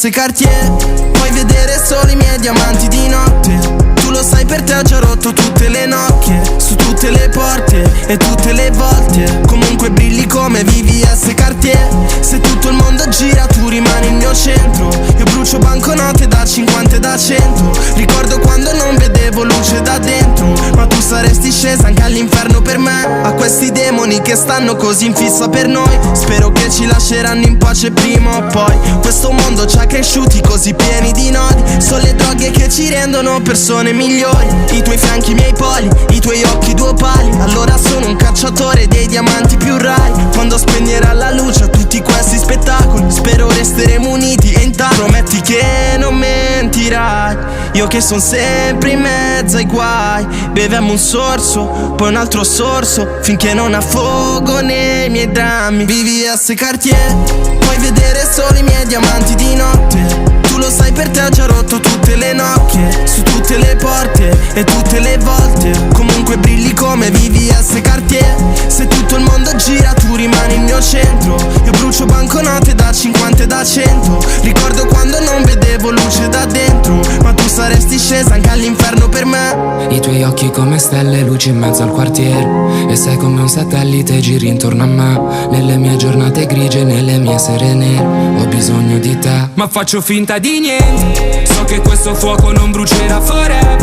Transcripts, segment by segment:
VVS Cartier. Puoi vedere solo i miei diamanti di notte. Tu lo sai, per te ho già rotto tutte le nocche, su tutte le porte e tutte le volte. Comunque brilli come VVS Cartier. Se tutto il mondo gira tu rimani il mio centro. Io brucio banconote da 50 e da 100. Ricordo quando non vedevo luce da dentro, ma tu saresti scesa anche all'inferno per me. A questi demoni che stanno così in fissa per noi, spero che ci lasceranno in pace prima o poi. Questo mondo ci ha cresciuti così pieni di nodi. Sono le droghe che ci rendono persone migliori. I tuoi fianchi, i miei poli, i tuoi occhi due opali. Allora sono un cacciatore dei diamanti più rari. Quando spegnerà la luce a tutti questi spettacoli, spero resteremo uniti e intatti. Prometti che non mentirai, io che son sempre in mezzo ai guai. Beviamo un sorso, poi un altro sorso, finché non affogo nei miei drammi. VVS Cartier. Puoi vedere solo i miei diamanti di notte. Tu lo sai, per te ho già rotto tutte le nocche, su tutte le porte e tutte le volte. Comunque brilli come VVS Cartier. Se tutto il mondo gira tu rimani il mio centro. Io brucio banconote da 50 e da 100. Ricordo quando non vedevo luce da dentro, ma tu saresti scesa anche all'inferno per me. I tuoi occhi come stelle, luci in mezzo al quartiere. E sei come un satellite, giri intorno a me. Nelle mie giornate grigie, nelle mie sere nere, ho bisogno di te. Ma faccio finta di niente, so che questo fuoco non brucerà forever.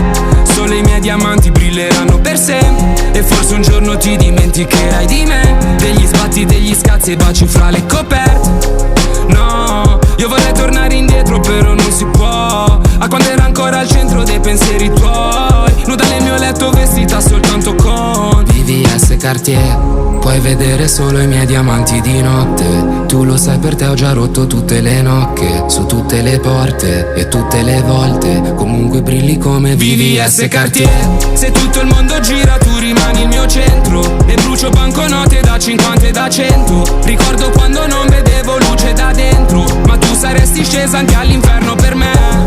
Solo i miei diamanti brilleranno per sempre. E forse un giorno ti dimenticherai di me, degli sbatti, degli scazzi e baci fra le coperte. No, io vorrei tornare indietro però non si può, a quando era ancora al centro dei pensieri tuoi, nuda nel mio letto vestita soltanto con VVS Cartier. Puoi vedere solo i miei diamanti di notte. Tu lo sai, per te ho già rotto tutte le nocche, su tutte le porte e tutte le volte. Comunque brilli come VVS Cartier. Se tutto il mondo gira tu rimani il mio centro. E brucio banconote da 50 e da 100. Ricordo quando non vedevo luce da dentro, ma tu saresti scesa anche all'inferno per me.